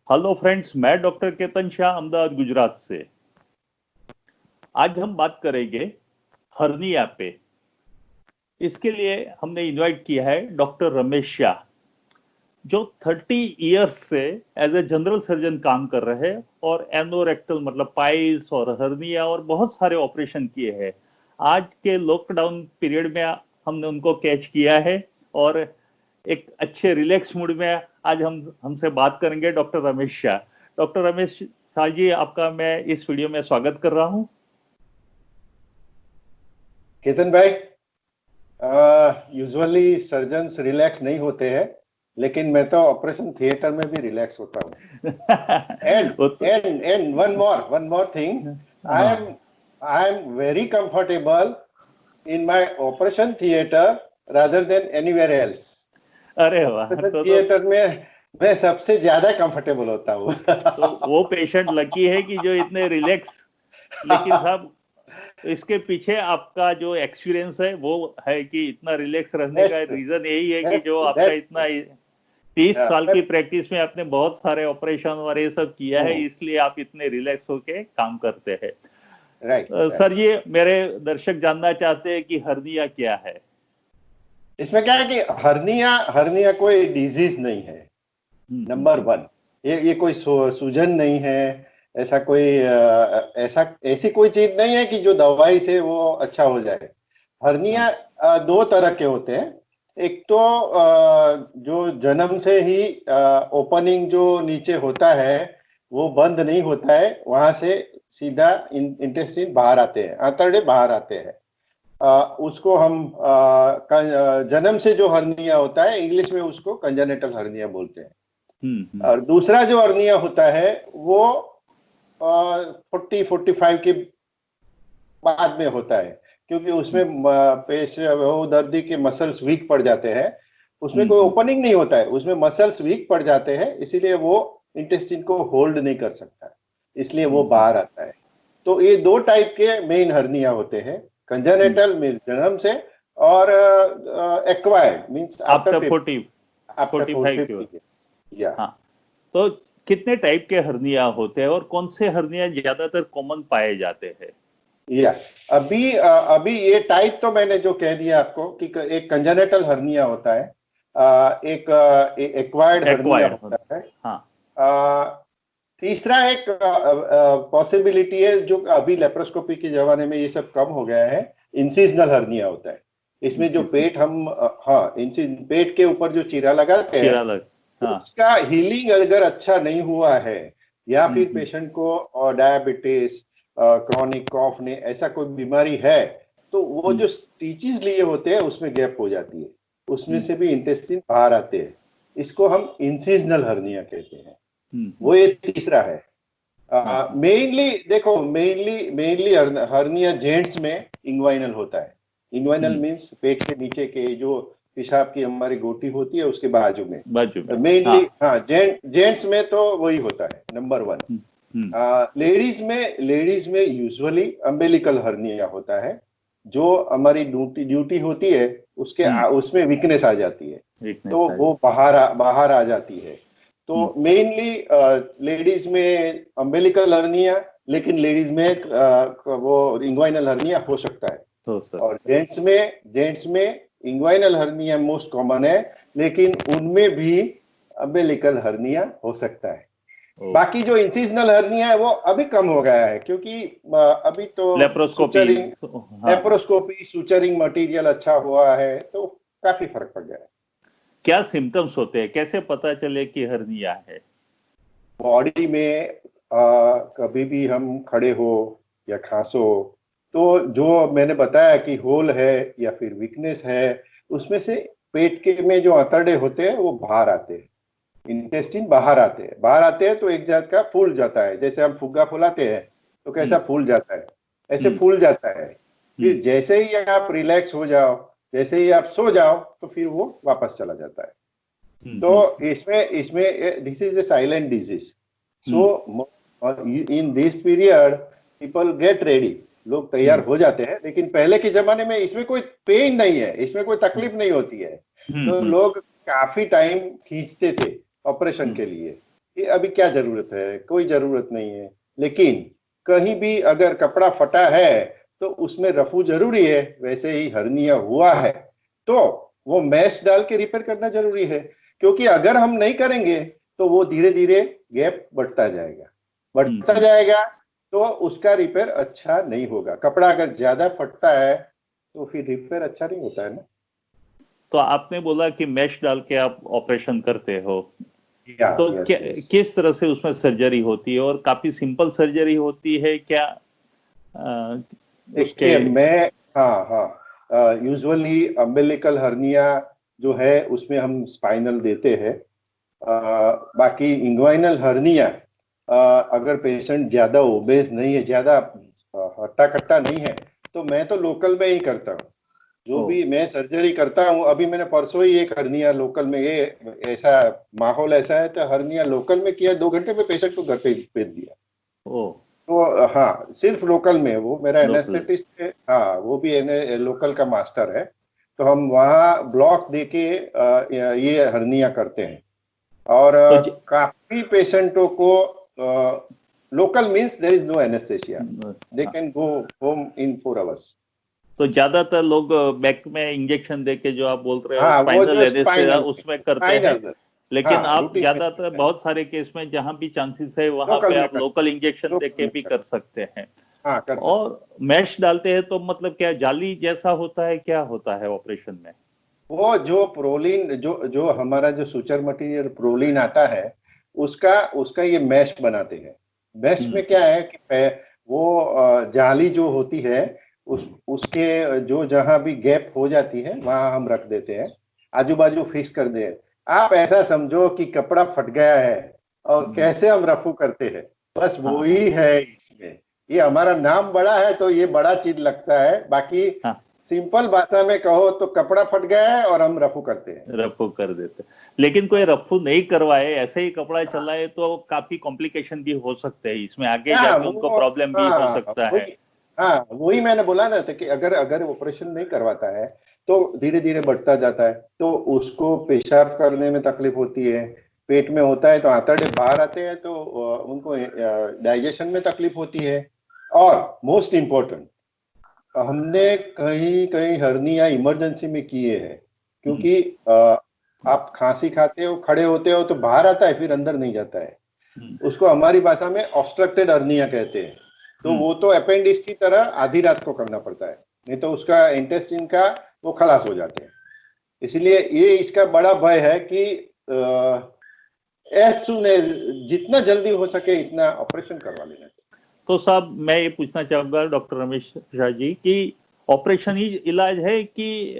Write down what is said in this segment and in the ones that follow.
Hello friends, मैं doctor Ketan Shah Ahmedabad Gujarat से। आज हम बात करेंगे हर्निया पे। इसके लिए हमने इनवाइट किया है डॉक्टर रमेश शाह, जो 30 इयर्स से एज ए जनरल सर्जन काम कर रहे हैं और एनोरेक्टल मतलब पाइल्स और हर्निया और बहुत सारे ऑपरेशन किए हैं। आज के लॉकडाउन पीरियड में हमने उनको कैच किया है और एक अच्छे रिलैक्स मूड में आज हम हमसे बात करेंगे डॉक्टर रमेश शाह। डॉक्टर रमेश शाह जी, आपका मैं इस वीडियो में स्वागत कर रहा हूं। केतन भाई, यूजुअली सर्जन्स रिलैक्स नहीं होते हैं, लेकिन मैं तो ऑपरेशन थिएटर में भी रिलैक्स होता हूँ। And one more thing, I am very comfortable in my operation theatre rather than anywhere else. अरे वाह, ऑपरेशन थिएटर में मैं सबसे ज्यादा कंफर्टेबल होता हूँ। तो वो पेशेंट लकी है कि जो इतने रिलैक्स। लेकिन साहब, इसके पीछे आपका जो एक्सपीरियंस है वो है कि इतना रिलैक्स रहने का रीजन यही है कि जो आपका इतना 30 साल की प्रैक्टिस में आपने बहुत सारे ऑपरेशन और ये सब किया है, इसलिए आप इतने रिलैक्स होके काम करते हैं। सर, ये मेरे दर्शक जानना चाहते हैं कि हर्निया क्या है। इसमें क्या है कि हर्निया कोई डिजीज नहीं है। नंबर वन, ये कोई सूजन नहीं है। ऐसा कोई ऐसी कोई चीज नहीं है कि जो दवाई से वो अच्छा हो जाए। हर्निया दो तरह के होते हैं। एक तो जो जन्म से ही ओपनिंग जो नीचे होता है वो बंद नहीं होता है, वहां से सीधा इंटेस्टिन बाहर आते हैं, आंतरडे बाहर आते हैं। उसको हम जन्म से जो हर्निया होता है, इंग्लिश में उसको कंजेनिटल हर्निया बोलते हैं। और दूसरा जो हर्निया होता है वो 40-45 के बाद में होता है, क्योंकि उसमें वो दर्दी के मसल्स वीक पड़ जाते हैं। उसमें कोई ओपनिंग नहीं होता है, उसमें मसल्स वीक पड़ जाते हैं, इसीलिए वो इंटेस्टिन को होल्ड नहीं कर सकता, इसलिए वो बाहर आता है। तो ये दो टाइप के मेन हर्निया होते हैं, कंजेनिटल मीन्स जन्म से, और एक्वायर्ड मीन्स आफ्टर 45 या। तो कितने टाइप के हर्निया होते हैं और कौन से हर्निया ज्यादातर कॉमन पाए जाते हैं? या अभी ये टाइप तो मैंने जो कह दिया आपको कि एक कंजेनिटल हर्निया होता है, एक एक्वायर्ड हर्निया होता है। हाँ। तीसरा एक पॉसिबिलिटी है जो अभी लेप्रोस्कोपी के जमाने में ये सब कम हो गया है, इंसिजनल हर्निया होता है। इसमें जो पेट हम पेट के ऊपर जो चीरा लगाते हैं, उसका हीलिंग अगर अच्छा नहीं हुआ है, या फिर पेशेंट को डायबिटीज, क्रॉनिक कॉफ ने ऐसा कोई बीमारी है, तो वो जो स्टिचेस लिए होते हैं उसमें गैप हो जाती है, उसमें से भी इंटेस्टिन बाहर आते हैं। इसको हम इंसिजनल हर्निया कहते हैं। वो ये तीसरा है। मेनली देखो, मेनली हर्निया जेंट्स में इंग्वाइनल होता है। इंग्वाइनल मीन्स पेट के नीचे के जो पेशाब की हमारी गोटी होती है उसके बाजू में मेनली। हाँ, जेंट्स में तो वही होता है नंबर वन। लेडीज में यूजुअली अम्बिलिकल हर्निया होता है। जो हमारी ड्यूटी होती है उसमें वीकनेस आ जाती है, तो वो बाहर आ जाती है। तो मेनली लेडीज में अम्बिलिकल हर्निया, लेकिन लेडीज में वो इंग्वाइनल हर्निया हो सकता है। और जेंट्स में इंग्वाइनल हर्निया मोस्ट कॉमन है, लेकिन उनमें भी अम्बिलिकल हर्निया हो सकता है। बाकी जो इंसिजनल हर्निया है वो अभी कम हो गया है, क्योंकि अभी तो लेप्रोस्कोपी सुचरिंग मटेरियल अच्छा हुआ है, तो काफी फर्क पड़ गया है। क्या सिम्टम्स होते हैं, कैसे पता चले कि हर्निया है? बॉडी में कभी भी हम खड़े हो या खांसो, तो जो मैंने बताया कि होल है या फिर वीकनेस है, उसमें से पेट के में जो आंतरडे होते हैं वो बाहर आते हैं, इंटेस्टिन बाहर आते हैं तो एक जात का फूल जाता है। जैसे हम फुग्गा फुलाते हैं तो कैसा फूल जाता है, ऐसे फूल जाता है। फिर जैसे ही आप रिलैक्स हो जाओ, जैसे ही आप सो जाओ, तो फिर वो वापस चला जाता है। तो इसमें this is a silent disease. So in this period people get ready, लोग तैयार हो जाते हैं। लेकिन पहले के जमाने में इसमें कोई पेन नहीं है, इसमें कोई तकलीफ नहीं होती है, तो लोग काफी टाइम खींचते थे ऑपरेशन के लिए। कि अभी क्या जरूरत है, कोई जरूरत नहीं है। लेकिन कहीं भी अगर कपड़ा फटा है तो उसमें रफू जरूरी है। वैसे ही हर्निया हुआ है तो वो मैश डाल के रिपेयर करना जरूरी है, क्योंकि अगर हम नहीं करेंगे तो वो धीरे धीरे गैप बढ़ता जाएगा तो उसका रिपेयर अच्छा नहीं होगा। कपड़ा अगर ज्यादा फटता है तो फिर रिपेयर अच्छा नहीं होता है ना। तो आपने बोला कि मैश डाल के आप ऑपरेशन करते हो, तो यस क्या, यस। किस तरह से उसमें सर्जरी होती है, और काफी सिंपल सर्जरी होती है क्या? उसके देखिए मैं, हाँ हाँ, यूजुअली अम्बिलिकल हर्निया जो है उसमें हम स्पाइनल देते हैं। बाकी इंग्वाइनल हर्निया, अगर पेशेंट ज्यादा ओबेस नहीं है, ज्यादा हट्टा कट्टा नहीं है, तो मैं तो लोकल में ही करता हूँ। जो भी मैं सर्जरी करता हूँ, अभी मैंने परसों ही एक हर्निया लोकल में, ये ऐसा माहौल ऐसा है तो हर्निया लोकल में किया, 2 घंटे में पेशेंट को घर पे भेज दिया। ओ तो हाँ, सिर्फ लोकल में, वो मेरा लोकल। एनेस्थेटिस्ट है, हाँ वो भी लोकल का मास्टर है। तो हम वहाँ ब्लॉक देके ये हर्निया करते हैं। और तो काफी पेशेंटों को local means there is no anaesthesia, they हाँ, can go home in 4 hours. तो ज्यादातर लोग बैक में इंजेक्शन देके, जो आप बोल रहे हो हाँ वो स्पाइनल जो एनेस्थीसिया, स्पाइनल, उसमें करते हैं। लेकिन हाँ आप रूटीन में ज्यादातर करते हैं, बहुत सारे केस में जहां भी चांसेस है वहां लोकल पे में आप करते लोकल इंजेक्शन हैं, लोकल देके में भी करते कर सकते हैं। हैं, हाँ कर सकते हैं। और मैश डालते हैं तो मतलब क्या जाली जैसा होता है, क्या होता है ऑपरेशन में? वो जो प्रोलीन, जो जो हमारा जो सुचर मटेरियल प्रोलीन आता है, उसका उसका ये मैश बनाते हैं। मैश हम्म में क्या है कि वो जाली जो होती है, उसके जो जहां भी गैप हो जाती है वहां हम रख देते हैं, आजू बाजू फिक्स कर दे। आप ऐसा समझो कि कपड़ा फट गया है और हम्म, कैसे हम रफू करते हैं, बस वो हाँ हाँ ही है इसमें। ये हमारा नाम बड़ा है तो ये बड़ा चीज लगता है, बाकी हाँ, सिंपल भाषा में कहो तो कपड़ा फट गया है और हम रफू करते हैं। रफू कर देते हैं। लेकिन कोई रफू नहीं करवाए, ऐसे ही कपड़ा चलाए तो काफी कॉम्प्लिकेशन भी हो सकते हैं इसमें, आगे हाँ जाके उनको वो, प्रॉब्लम भी हो हाँ सकता है। वही, हाँ वही मैंने बोला ना था कि अगर अगर ऑपरेशन नहीं करवाता है तो धीरे धीरे बढ़ता जाता है, तो उसको पेशाब करने में तकलीफ होती है। पेट में होता है तो आंतड़े बाहर आते हैं तो उनको डाइजेशन में तकलीफ होती है। और मोस्ट इम्पोर्टेंट, हमने कहीं कहीं हर्निया इमरजेंसी में किए हैं, हम्म, क्योंकि आप खांसी खाते हो, खड़े होते हो तो बाहर आता है, फिर अंदर नहीं जाता है। हम्म, उसको हमारी भाषा में ऑब्स्ट्रक्टेड हर्निया कहते हैं। तो हम्म। वो तो अपेंडिक्स की तरह आधी रात को करना पड़ता है, नहीं तो उसका इंटेस्टिन का वो खलास हो जाते हैं। इसलिए ये इसका बड़ा भय है कि एज सुन एज, जितना जल्दी हो सके इतना ऑपरेशन करवा लेना चाहिए। तो साहब मैं ये पूछना चाहूंगा डॉक्टर रमेश शाह जी कि ऑपरेशन ही इलाज है कि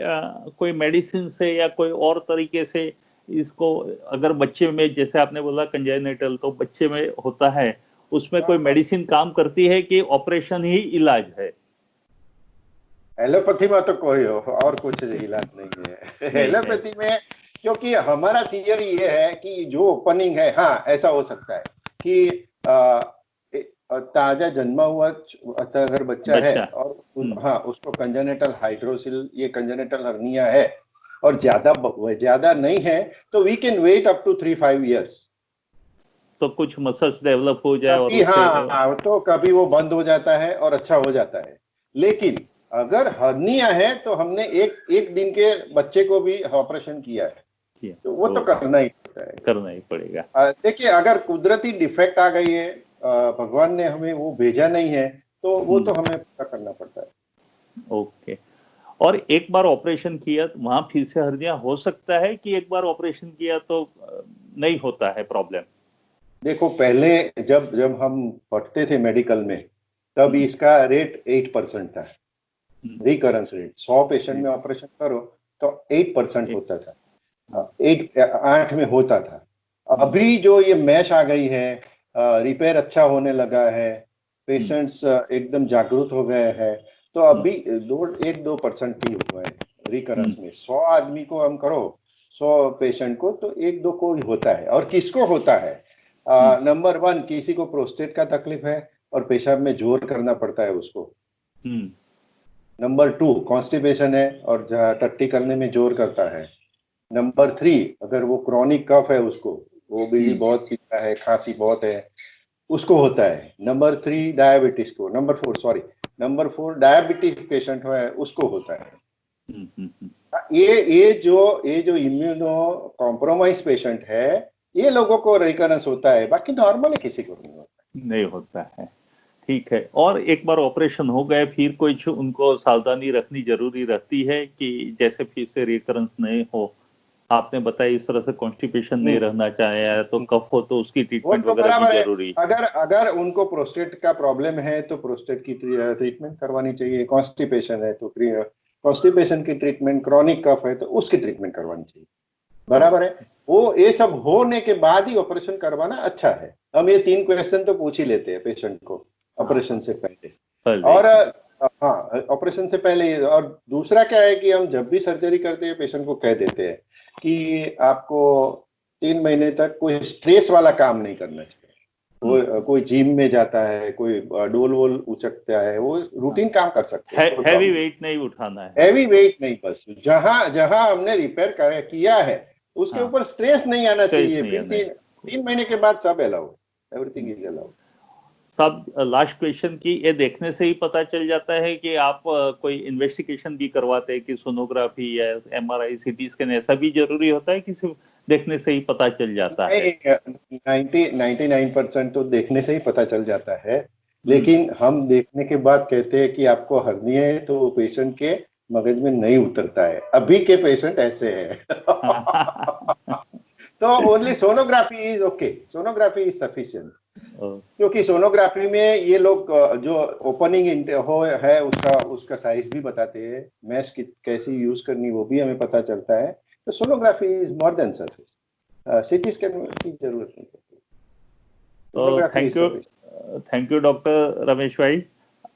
कोई मेडिसिन से या कोई और तरीके से इसको, अगर बच्चे में जैसे आपने बोला कंजेनिटल तो बच्चे में होता है, उसमें कोई मेडिसिन काम करती है कि ऑपरेशन ही इलाज है? एलोपैथी में तो कोई हो और कुछ इलाज नहीं है। नहीं है। एलोपैथी में, क्योंकि हमारा थियरी ये है कि जो ओपनिंग है, हाँ ऐसा हो सकता है कि ताजा जन्मा हुआ अगर बच्चा है बच्चा। और हम्म। हाँ उसको कंजेनिटल हाइड्रोसिल, ये कंजेनिटल हर्निया है और ज्यादा ज्यादा नहीं है, तो we can wait up to 3-5 years। तो कुछ मसल्स डेवलप हो जाए और कभी उससे। हाँ, तो कभी वो बंद हो जाता है और अच्छा हो जाता है। लेकिन अगर हर्निया है तो हमने एक एक दिन के बच्चे को भी ऑपरेशन किया है, तो वो तो तो करना ही पड़ता है। करना ही पड़ेगा। देखिए अगर कुदरती डिफेक्ट आ गई है, भगवान ने हमें वो भेजा नहीं है, तो वो तो हमें पूरा करना पड़ता है। ओके। और एक बार ऑपरेशन किया तो वहां फिर से हर्निया हो सकता है कि एक बार ऑपरेशन किया तो नहीं होता है प्रॉब्लम? देखो पहले जब जब हम पढ़ते थे मेडिकल में, तब हम्म, इसका रेट 8% था। हम्म, रिकरेंस रेट 100 पेशेंट में ऑपरेशन करो तो 8% एक, होता था, हम्म, 8 में होता था। हम्म, अभी जो ये मैश आ गई है, रिपेयर अच्छा होने लगा है, हम्म, पेशेंट्स एकदम जागरूक हो गए हैं, तो हम्म, अभी 1-2% ही हुआ है रिकरेंस हम्म, में। 100 आदमी को हम करो, 100 पेशेंट को, तो 1-2 को ही होता है। और किसको होता है? हम्म, नंबर 1, किसी को प्रोस्टेट का तकलीफ है और पेशाब में जोर करना पड़ता है उसको। हम्म, नंबर 2, कॉन्स्टिपेशन है और टट्टी करने में जोर करता है। नंबर 3, अगर वो क्रॉनिक कफ है उसको, ओबीडी बहुत पीता है, खांसी बहुत है, उसको होता है। नंबर 3 डायबिटीज को, नंबर 4 डायबिटीज पेशेंट है उसको होता है। ये जो इम्यूनो कॉम्प्रोमाइज पेशेंट है, ये लोगों को रिकरेंस होता है, बाकी नॉर्मली किसी को नहीं होता है। ठीक है, और एक बार ऑपरेशन हो गए फिर कुछ उनको सावधानी रखनी जरूरी रहती है कि जैसे फिर से रिकरेंस नहीं हो? आपने बताया इस तरह से कॉन्स्टिपेशन नहीं रहना चाहिए, तो कफ हो तो उसकी ट्रीटमेंट तो वगैरह भी बराबर है। जरूरी। अगर उनको प्रोस्टेट का प्रॉब्लम है तो प्रोस्टेट की ट्रीटमेंट करवानी चाहिए। कॉन्स्टिपेशन है तो कॉन्स्टिपेशन की ट्रीटमेंट, क्रॉनिक कफ है तो उसकी ट्रीटमेंट करवानी चाहिए। बराबर है। वो ये सब होने के बाद ही ऑपरेशन करवाना अच्छा है। हम ये 3 क्वेश्चन तो पूछ ही लेते हैं पेशेंट को ऑपरेशन से पहले। और हाँ, ऑपरेशन से पहले। और दूसरा क्या है कि हम जब भी सर्जरी करते हैं पेशेंट को कह देते हैं कि आपको 3 महीने तक कोई स्ट्रेस वाला काम नहीं करना चाहिए। कोई जिम में जाता है, कोई डोल वोल उचकता है, वो रूटीन काम कर सकते हैं। हैवी वेट नहीं उठाना है। हैवी वेट नहीं, बस जहां जहां हमने रिपेयर किया है उसके ऊपर स्ट्रेस नहीं आना चाहिए। फिर 3 महीने के बाद सब अलाउड, एवरीथिंग इज अलाउड। सब लास्ट क्वेश्चन की ये देखने से ही पता चल जाता है कि आप कोई इन्वेस्टिगेशन भी करवाते हैं कि सोनोग्राफी या एमआरआई, सीटी स्कैन, ऐसा भी जरूरी होता है कि सिर्फ देखने से ही पता चल जाता है? 99% तो देखने से ही पता चल जाता है, लेकिन हम देखने के बाद कहते हैं कि आपको हर्निया है, तो पेशेंट के मगज में नहीं उतरता है। अभी के पेशेंट ऐसे हैं। तो only sonography is okay, sonography is sufficient. क्योंकि सोनोग्राफी में ये लोग जो ओपनिंग हो है उसका साइज भी बताते हैं, मैश कैसी यूज करनी वो भी हमें पता चलता है। तो sonography is more than sufficient. CT scan की जरूरत नहीं पड़ती। तो थैंक यू डॉक्टर रमेश भाई,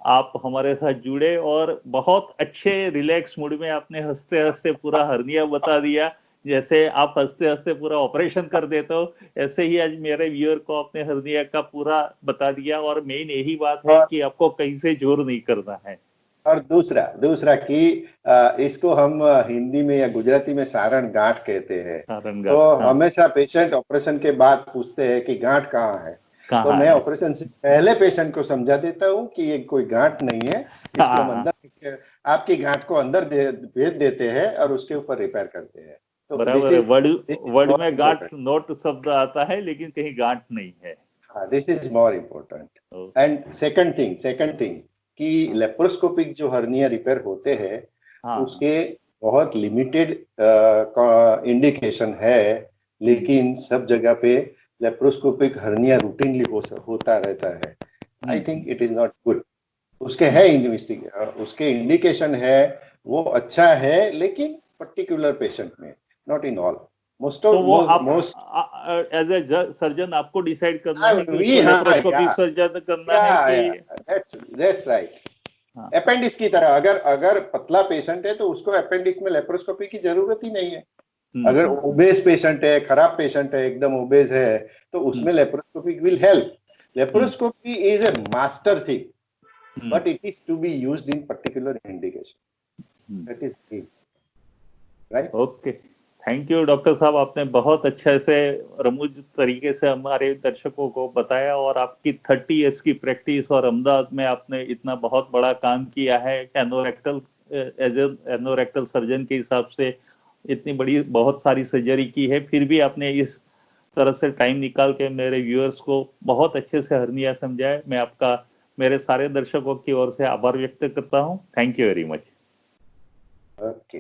आप हमारे साथ जुड़े और बहुत अच्छे रिलैक्स मूड में आपने हंसते हंसते पूरा हर्निया बता दिया। जैसे आप हंसते हंसते पूरा ऑपरेशन कर देते हो, ऐसे ही आज मेरे व्यूअर को आपने हर्निया का पूरा बता दिया। और मेन यही बात है कि आपको कहीं से जोर नहीं करना है। और दूसरा कि इसको हम हिंदी में या गुजराती में सारण गांठ कहते हैं। तो हमेशा पेशेंट ऑपरेशन के बाद पूछते हैं कि गांठ कहाँ है, तो मैं ऑपरेशन से पहले पेशेंट को समझा देता हूँ कि ये कोई गांठ नहीं है, इसको हम अंदर, आपकी गांठ को अंदर भेज देते हैं और उसके ऊपर रिपेयर करते हैं। तो बराबर है, वर्ड में गांठ नोट शब्द आता है लेकिन कहीं गांठ नहीं है। This is more important. And second thing कि लेप्रोस्कोपिक जो हर्निया रिपेयर होते हैं उसके बहुत लिमिटेड इंडिकेशन है, लेकिन सब जगह पे लेप्रोस्कोपिक हर्निया रूटीनली होता रहता है। I think it is not good. उसके है उसके इंडिकेशन है, वो अच्छा है, लेकिन पर्टिकुलर पेशेंट में, not in all. Most as a surgeon आपको डिसाइड करना है कि लेप्रोस्कोपी सर्जन करना है कि दैट्स राइट। अपेंडिक्स की तरह अगर पतला पेशेंट है तो उसको अपेंडिक्स में लेप्रोस्कोपी की जरूरत ही नहीं है। अगर ओबेस पेशेंट है, खराब पेशेंट है, एकदम ओबेस है, तो उसमें laparoscopy will help. Laparoscopy is a master thing, but it is to be used in particular indication. That is key, right? Okay, thank you doctor साहब, आपने बहुत अच्छे से रमूज तरीके से हमारे दर्शकों को बताया। और आपकी 30 इयर्स की प्रैक्टिस और अहमदाबाद में आपने इतना बहुत बड़ा काम किया है एनोरेक्टल, एज एनोरेक्टल सर्जन के हिसाब से इतनी बड़ी बहुत सारी सर्जरी की है, फिर भी आपने इस तरह से टाइम निकाल के मेरे व्यूअर्स को बहुत अच्छे से हर्निया समझाया। मैं आपका मेरे सारे दर्शकों की ओर से आभार व्यक्त करता हूं। Thank you very much. Okay.